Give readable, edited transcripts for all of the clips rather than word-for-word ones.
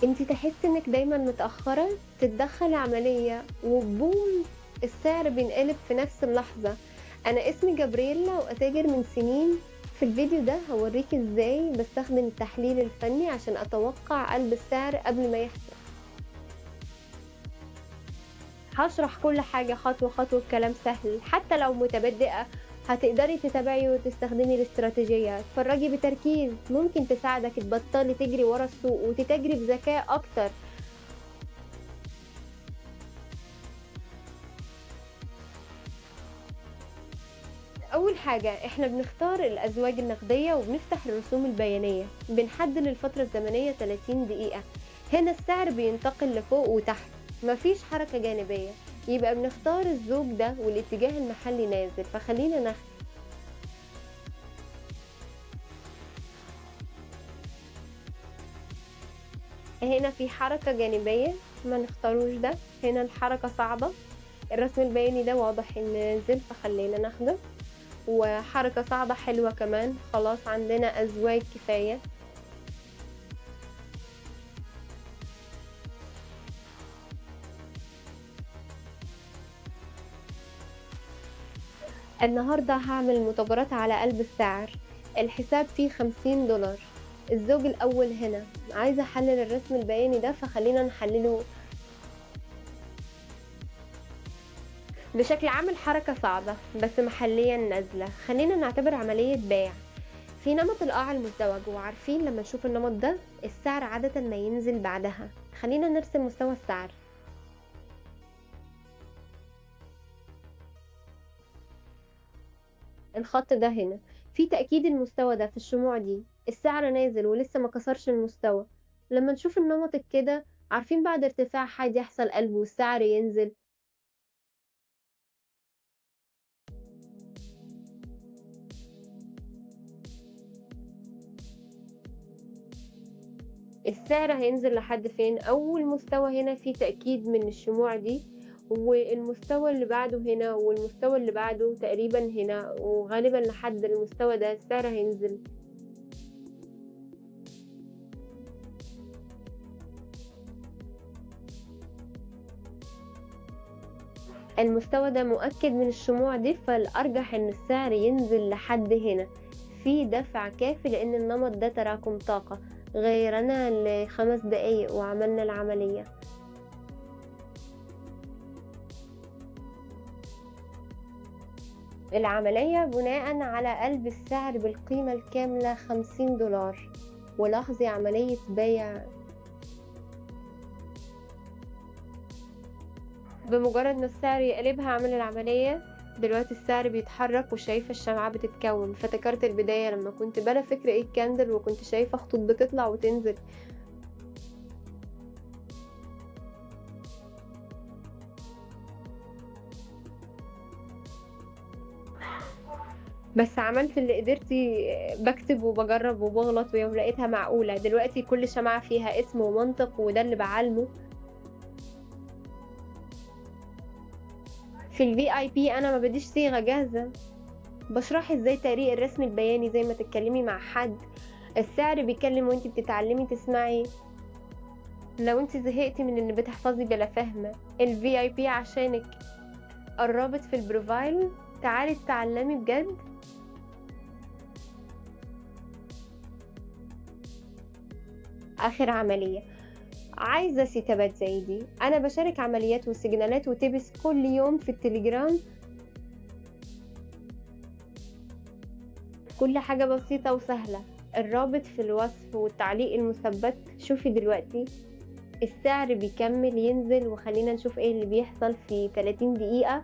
أنتِ تحسّي إنِّك دايمًا متأخّرة، تتدخّل عملية وبوم السعر بينقلب في نفس اللحظة. أنا اسمي جابرييلا وأتاجر من سنين، في الفيديو ده هاورّيكِ إزاي باستخدم التحليل الفني عشان أتوقّع قلب السعر قبل ما يحصل. هاشرح كل حاجة خطوة، خطوة بكلام سهل، حتى لو متبدئة هتقدري تتابعي وتستخدمي الاستراتيجية. اتفرّجي بتركيز، ممكن تساعدك تبطّلي تجري ورا السوق وتتاجري بذكاء أكتر. أول حاجة إحنا بنختار الأزواج النقدية وبنفتح الرسوم البيانية، بنحدد الفترة الزمنية 30 دقيقة. هنا السعر بينتقل لفوق وتحت، مفيش حركة جانبية. يبقى بنختار الزوج ده والاتجاه المحلي نازل، فخلينا هنا في حركة جانبية، ما نختاروش ده. هنا الحركة صاعدة، الرسم البياني ده واضح إن نازل فخلينا ناخده. وحركة صاعدة حلوة كمان، خلاص عندنا أزواج كفاية. النهاردة هاعمل متغيرات على قلب السعر، الحساب فيه $50. الزوج الأول هنا، عايزة أحلل الرسم البياني ده فخلينا نحلله. بشكل عام الحركة صعبة بس محليا نازلة، خلينا نعتبر عملية بيع في نمط القاع المزدوج. وعارفين لما نشوف النمط ده السعر عادة ما ينزل بعدها. خلينا نرسم مستوى السعر. الخط ده هنا في تأكيد المستوى ده في الشموع دي، السعر نازل ولسه ما كسرش المستوى. لما نشوف النمط كده عارفين بعد ارتفاع حاد يحصل قلب والسعر ينزل. السعر هينزل لحد فين؟ أول مستوى هنا في تأكيد من الشموع دي، والمستوى اللي بعده هنا والمستوى اللي بعده تقريبا هنا، وغالبا لحد المستوى ده السعر هينزل. المستوى ده مؤكد من الشموع دي، فالأرجح إن السعر ينزل لحد هنا. في دفع كافي لأن النمط ده تراكم طاقة. غيرنا ل5 دقايق وعملنا العملية. العملية بناء على قلب السعر بالقيمة الكاملة $50. ولاحظي عملية بيع. بمجرد ما السعر يقلب هاعمل العملية. دلوقتي السعر بيتحرك وشايفة الشمعة بتتكون، افتكرت البداية لما كنت بلا فكرة ايه الكاندل وكنت شايفة خطوط بتطلع وتنزل. بس عملت اللي قدرت، باكتب وباجرّب وباغلط ولقيتها معقولة. دلوقتي كل شمعة فيها اسم ومنطق وده اللي باعالجه. في الVIP أنا ما بادّيش صيغة جاهزة، باشرح إزاي تقريء الرسم البياني زي ما تتكلمي مع حد. السعر بيتكلم وأنتِ بتتعلمي تسمعي. لو أنتِ زهقتِ من إن بتحفظي بلا فهم، الVIP عشانِك. الرابط في البروفايل، تعالي اتعلمي بجد. آخر عملية، عايزة سيتابات زي دي. أنا باشارك عمليات وسيجنالات وتيبس كل يوم في التليجرام. كل حاجة بسيطة وسهلة، الرابط في الوصف والتعليق المثبت. شوفي دلوقتي السعر بيكمل ينزل، وخلينا نشوف ايه اللي بيحصل في 30 دقيقة.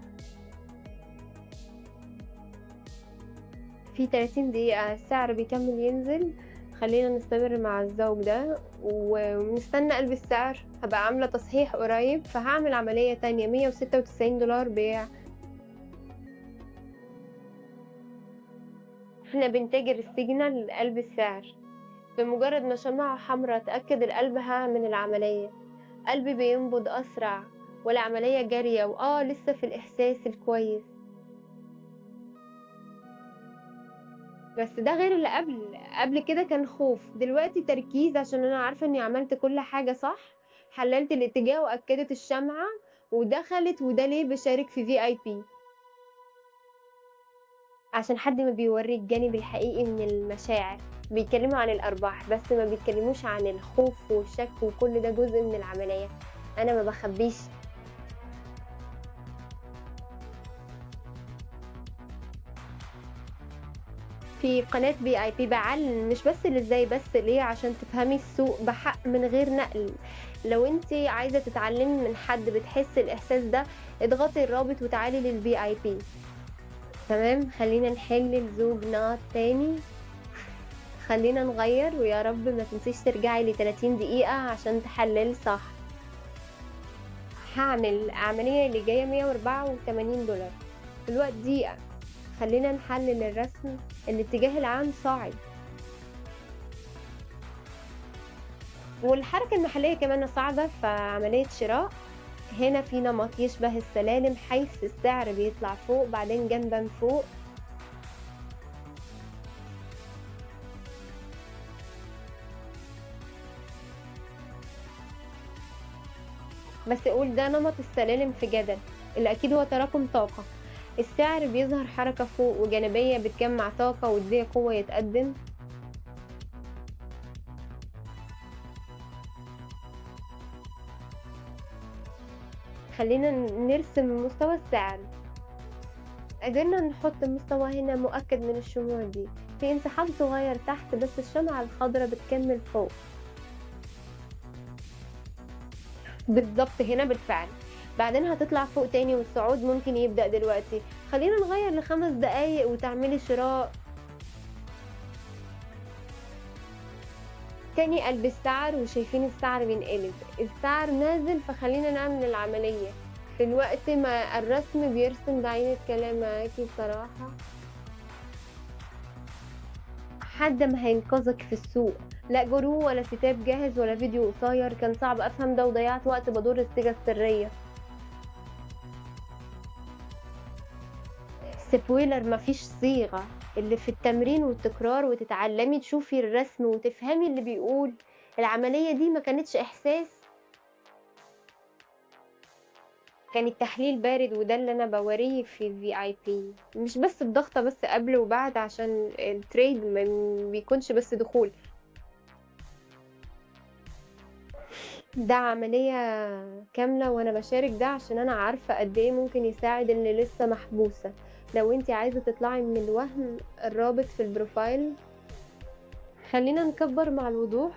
في 30 دقيقة السعر بيكمل ينزل. خلينا نستمر مع الزوج ده ونستنى قلب السعر. هبقى عاملة تصحيح قريب فهعمل عملية تانية $196 بيع. إحنا بنتاجر السيجنال لقلب السعر. بمجرد ما شمعة حمرا أتأكد القلب هاعمل العملية. قلبي بينبض أسرع والعملية جارية لسه في الإحساس الكويس. بس ده غير اللي قبل كده كان خوف، دلوقتي تركيز عشان أنا عارفة إني عملت كل حاجة صح، حلّلت الاتجاه وأكّدت الشمعة ودخلت، وده ليه باشارك في VIP. عشان حد ما بيورّي الجانب الحقيقي من المشاعر، بيتكلّموا عن الأرباح بس ما بيتكلّموش عن الخوف والشك وكل ده جزء من العملية، أنا ما باخبّيش. في قناة VIP باعلّن مش بس لإزاي بس ليه، عشان تفهمي السوق بحق من غير نقل. لو أنتِ عايزة تتعلّمي من حد بتحسّي الإحساس ده، اضغطي الرابط وتعالي للVIP. تمام، خلّينا نحِل لزوجنا تاني، خلّينا نغيّر ويا رب ما تنسيش ترجعي ل30 دقيقة عشان تحلّلي صح. هاعمل العملية اللي جاية $184 في الوقت دقيقة. خلّينا نحلّل الرسم، الاتجاه العام صاعد. والحركة المحلية كمان صاعدة في عملية شراء. هنا في نمط يشبه السلالم حيث السعر بيطلع فوق بعدين جنبًا فوق. بس قُل ده نمط السلالم في جدل، اللي أكيد هو تراكم طاقة. السعر بيظهر حركة فوق وجانبية بتجمّع طاقة وتدّيها قوة يتقدّم. خلّينا نرسم مستوى السعر. قدرنا نحط مستوى هنا مؤكد من الشموع دي، في انسحاب صغير تحت بس الشمعة الخضرا بتكمّل فوق. بالضبط هنا بالفعل. بعدين هتطلع فوق تاني والصعود ممكن يبدأ دلوقتي. خلّينا نغيّر ل5 دقايق وتعملي شراء تاني قلب السعر وشايفين السعر بينقلب. السعر نازل فخلّينا نعمل العملية. في الوقت ما الرسم بيرسم بعين الكلام معاكِ بصراحة. حد ما هينقذك في السوق، لا جرو ولا كتاب جاهز ولا فيديو قصير، كان صعب أفهم ده وضيّعت وقت بادور الصيغة السرية. spoiler ما فيش صيغة، اللي في التمرين والتكرار وتتعلمي تشوفي الرسم وتفهمي اللي بيقول. العملية دي ما كانتش إحساس، كان التحليل بارد وده اللي أنا باوريه في الVIP. مش بس الضغطة بس قبل وبعد عشان الtrade ما بيكونش بس دخول. ده عملية كاملة وأنا باشارك ده عشان أنا عارفة قد إيه ممكن يساعد اللي لسه محبوسة. لو أنتِ عايزة تطلعي من الوهم الرابط في البروفايل. خلّينا نكبّر مع الوضوح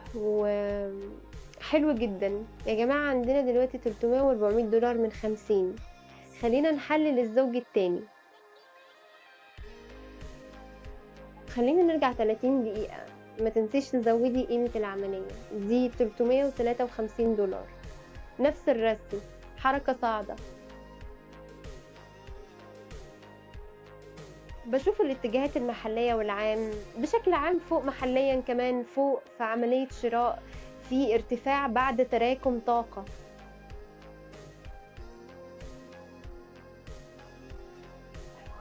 حلو جدًا. يا جماعة عندنا دلوقتي 300 و400$ من 50. خلّينا نحلل الزوج التاني. خلّينا نرجع 30 دقيقة. ما تنسيش تزوّدي قيمة العملية، دي $353. نفس الرسم، حركة صاعدة. باشوف الاتجاهات المحلية والعام بشكل عام فوق محليًا كمان فوق في عملية شراء، في ارتفاع بعد تراكم طاقة.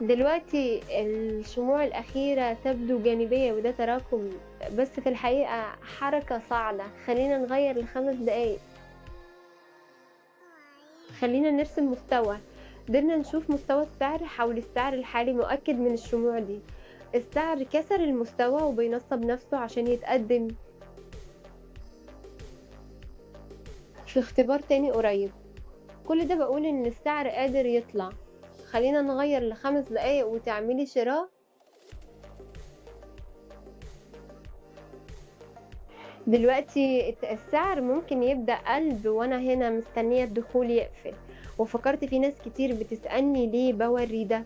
دلوقتي الشموع الأخيرة تبدو جانبية وده تراكم، بس في الحقيقة حركة صاعدة. خلّينا نغيّر ل5 دقايق. خلّينا نرسم مستوى. قدرنا نشوف مستوى السعر حول السعر الحالي مؤكد من الشموع دي. السعر كسر المستوى وبينصّب نفسه عشان يتقدم في اختبار تاني قريب. كل ده باقول إن السعر قادر يطلع. خلّينا نغيّر ل5 دقايق وتعملي شراء. دلوقتي السعر ممكن يبدأ قلب وأنا هنا مستنية الدخول يقفل، وفكرت في ناس كتير بتسألني ليه باورّي ده.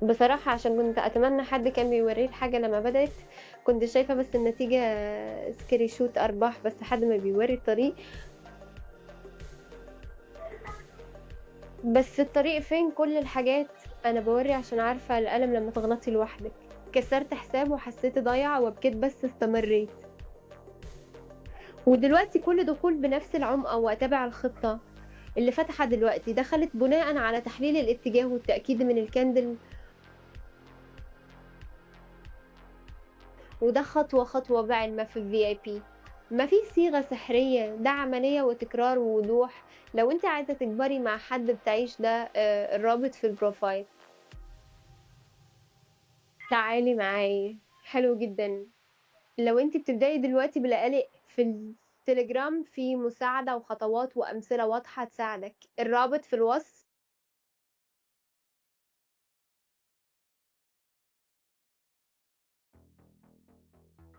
بصراحة عشان كنت أتمنى حد كان بيورّيه الحاجة لمّا بدأت. كنت شايفة بس النتيجة screenshot أرباح بس حد ما بيورّي الطريق. بس الطريق فين كل الحاجات. أنا باورّي عشان عارفة الألم لمّا تغلطي لوحدِك. كسرت حساب وحسيت ضايعة وبكيت بس استمريت. ودلوقتي كل دخول بنفس العمق وأتابع الخطة. اللي فاتحة دلوقتي دخلت بناءً على تحليل الاتجاه والتأكيد من الكاندل، وده خطوة، خطوة بعلمة في الVIP. ما فيش صيغة سحرية، ده عملية وتكرار ووضوح. لو أنتِ عايزة تكبري مع حد بتعيش ده الرابط في البروفايل. تعالي معايا، حلو جدًا. لو أنتِ بتبدئي دلوقتي بلقالق في التليجرام في مساعدة وخطوات وأمثلة واضحة تساعدك، الرابط في الوصف.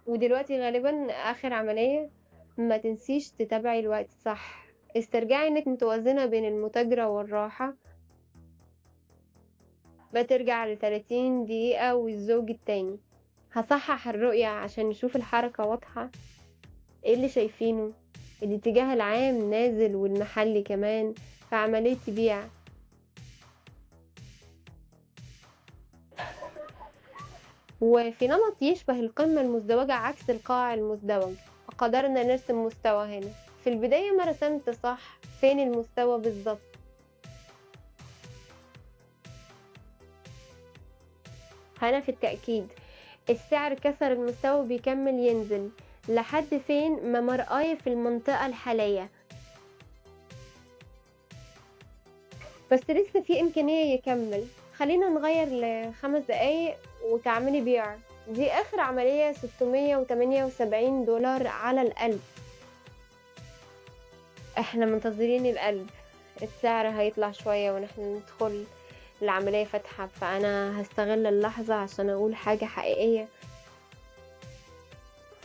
ودلوقتي غالبًا آخر عملية، ما تنسيش تتابعي الوقت صح، استرجعي إنِّك متوازنة بين المتاجرة والراحة، بترجع ل30 دقيقة والزوج التاني. هاصحّح الرؤية عشان نشوف الحركة واضحة. إيه اللي شايفينه؟ الاتجاه العام نازل والمحلي كمان في عملية بيع. وفي نمط يشبه القمة المزدوجة عكس القاع المزدوج. قدرنا نرسم مستوى هنا. في البداية ما رسمت صح، فين المستوى بالضبط؟ هنا في التأكيد السعر كسر المستوى وبيكمل ينزل لحد فين؟ ما مرآية في المنطقة الحالية، بس لسه في إمكانية يكمل. خلينا نغير ل5 دقايق وتعملي بيع. دي آخر عملية $678 على القلب. إحنا منتظرين القلب، السعر هيطلع شوية ونحن ندخل العملية فاتحة، فأنا هاستغل اللحظة عشان أقول حاجة حقيقية.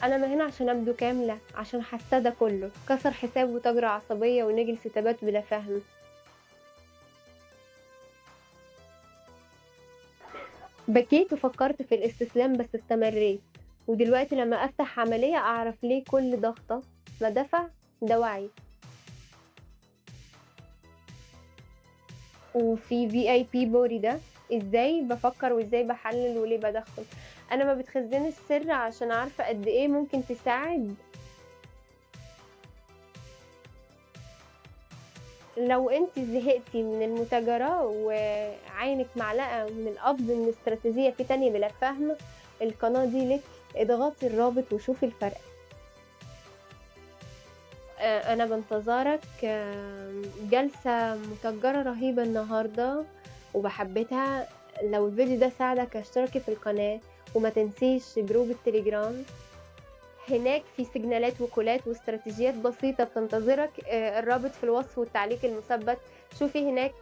أنا ما هنا عشان أبدو كاملة، عشان حاساه ده كله كسر حساب وتجرى عصبية ونجل ستبات بلا فهم. بكيت وفكرت في الاستسلام بس استمريت، ودلوقتي لما أفتح عملية أعرف ليه كل ضغطة ما دفع. ده وعي. وفي VIP بوري ده إزاي بافكّر وإزاي باحلّل وليه بادخّل. أنا ما بتخزّنش السر عشان عارفة قد إيه ممكن تساعد. لو أنتِ زهقتِ من المتاجرة وعاينِك معلقة من القبض من الاستراتيجية في تانية بلا فهم، القناة دي ليك، اضغطي الرابط وشوفي الفرق. أنا بانتظرك. جلسة متجرة رهيبة النهارده وبحبِّتها. لو الفيديو ده ساعدك اشتركي في القناة وما تنسيش جروب التليجرام. هناك في سيجنالات وكولات واستراتيجيات بسيطة بتنتظرك. الرابط في الوصف والتعليق المثبت. شوفي هناك